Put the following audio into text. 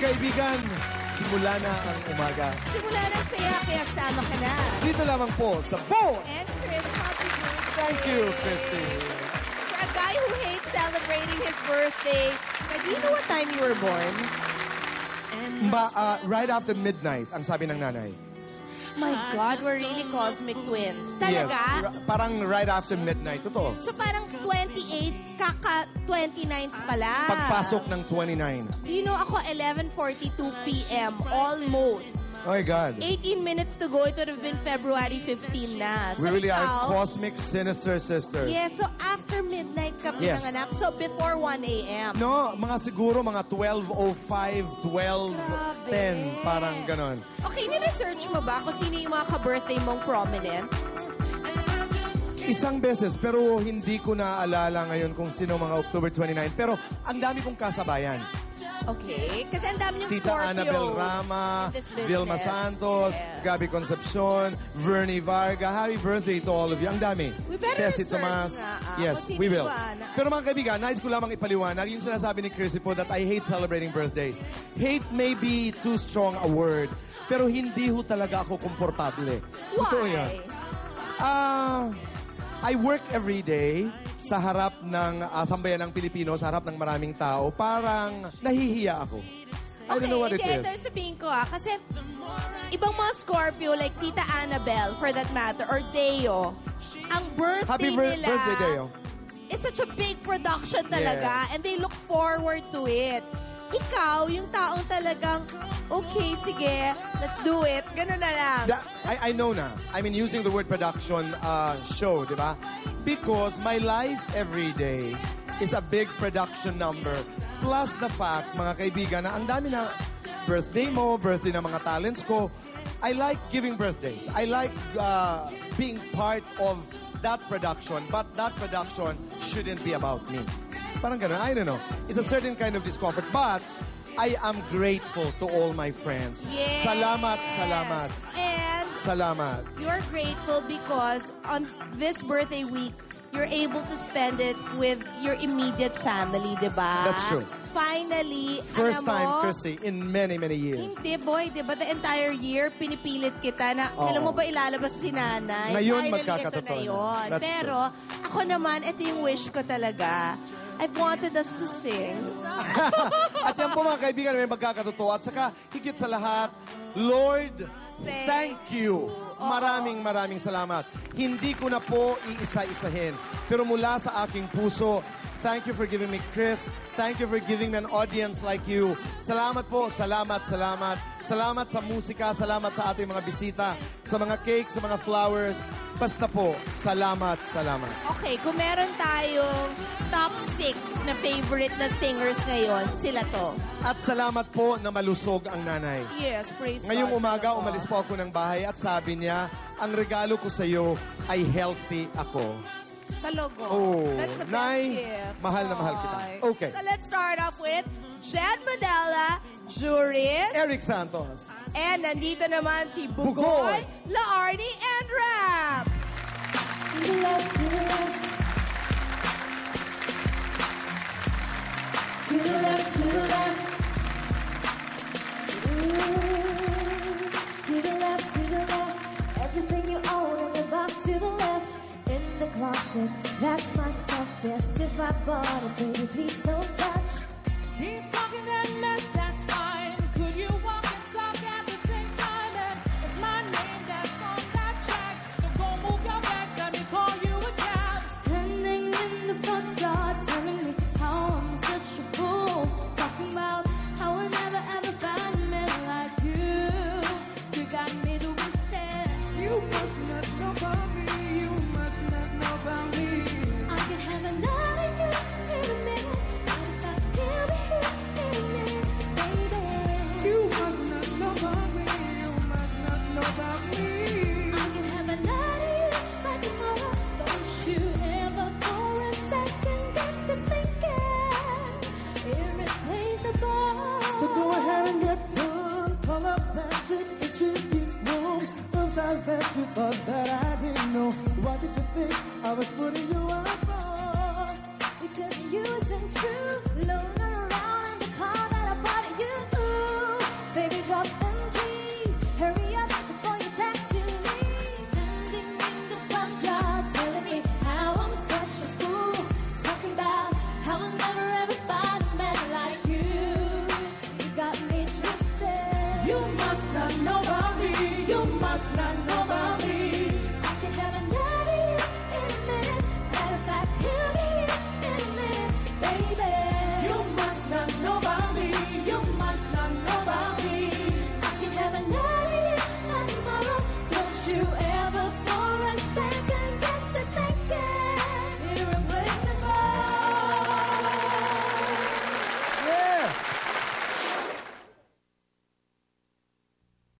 kaibigan, simula na ang umaga. Simula na saya, kaya sama ka na. Dito lamang po sa Bo! And Chris, happy birthday. Thank you, Chrissy. For a guy who hates celebrating his birthday, do you know what time you were born? Right after midnight, ang sabi ng nanay. My God, we're really cosmic twins. Talaga? Yes, parang right after midnight. Totoo. So parang 28, kaka-29 pala. Pagpasok ng 29. Do you know ako, 11:42 p.m. Almost. Oh my God. 18 minutes to go, it would have been February 15 na. So We really are ikaw, cosmic, sinister sisters. yes, so after midnight ka Yes. pinanganak. So before 1 a.m. No, siguro mga 12:05, 12:10, parang ganon. Okay, ni-research mo ba kung sino yung mga ka-birthday mong prominent? Isang beses, pero hindi ko naaalala ngayon kung sino mga October 29. Pero ang dami kong kasabayan. Okay, kasi ang dami yung Tita Scorpio. Annabel Rama, This business. Vilma Santos, Yes. Gabby Concepcion, Vernie Varga. Happy birthday to all of you. Ang dami. We better Tessie research Tomas. nga, Yes, kung sino we will. ba Pero mga kaibigan, nais ko lamang ipaliwanag yung sinasabi ni Chrissy po that I hate celebrating birthdays. Hate may be too strong a word, pero hindi ho talaga ako komportable. Totoo yan. I work every day sa harap ng sambayan ng Pilipino, sa harap ng maraming tao. Parang nahihiya ako. I don't know what it is. Ito sabihin ko kasi ibang mga Scorpio, like Tita Annabel, for that matter, or Deo, ang birthday Happy nila birthday, Deo. is such a big production talaga, and they look forward to it. Ikaw, yung taong talagang, okay, sige, let's do it. Ganun na lang. I know na. I mean, using the word production show, di ba? Because my life every day is a big production number. Plus the fact, mga kaibigan, na ang dami na birthday mo, birthday ng mga talents ko. I like giving birthdays. I like being part of that production. But that production shouldn't be about me. Parang ganun. I don't know. It's a certain kind of discomfort. But I am grateful to all my friends. Yes. Salamat, salamat. And Salamat. you're grateful because on this birthday week, you're able to spend it with your immediate family, di ba? That's true. Finally, First alam time, mo, Chrissy, in many, many years. hindi, boy, di ba? The entire year, pinipilit kita na, Oo. alam mo ba ilalabas si nanay? Ngayon, Finally, magkakatotoo ito na na. yun. That's Pero, ako naman, ito yung wish ko talaga. I wanted us to sing. At yan po mga kaibigan, may magkakatotoo. At saka, higit sa lahat, Lord, thank you. Maraming salamat. Hindi ko na po iisa-isahin. Pero mula sa aking puso, thank you for giving me Chris. Thank you for giving me an audience like you. Salamat po. Salamat. Salamat sa musika. Salamat sa ating mga bisita. Sa mga cake, sa mga flowers. Basta po, salamat. Okay, kung meron tayong top 6 na favorite na singers ngayon, sila to. At salamat po na malusog ang nanay. Yes, praise Ngayong God. umaga, Talaga. umalis po ako ng bahay at sabi niya, ang regalo ko sa iyo ay healthy ako. Talaga. Oh, That's the best Nay, gift. mahal na mahal kita. Ay. Okay. So let's start off with Jed Madela, Juris, Eric Santos. and nandito naman si Bugoy. Bugoy, Laarni, and Rap. To the left, to the left. To the left, to the left. Ooh, to the left, to the left. Everything you own in the box to the left. In the closet, that's my stuff. Yes, if I bought it, baby, please don't touch. Keep talking that mess, that's fine. Could you walk and talk at the same time? And it's my name that's on that track. So go move your back, let me call you a cab. Standing in the front yard, telling me how I'm such a fool. Talking about how I never ever found a man like you. You got me to withstand. You must not know about me, you must not know about me. I can have another you in a minute. If I can't be here in a minute, baby. You must not know about me, you must not know about me. I can have another you by tomorrow. Don't you ever for a second get to thinking irreplaceable. So go ahead and get done. Call up Patrick, it's just these rooms. Those I that you thought that I didn't know. What did you think I was putting you up for? Because you isn't true, Lord.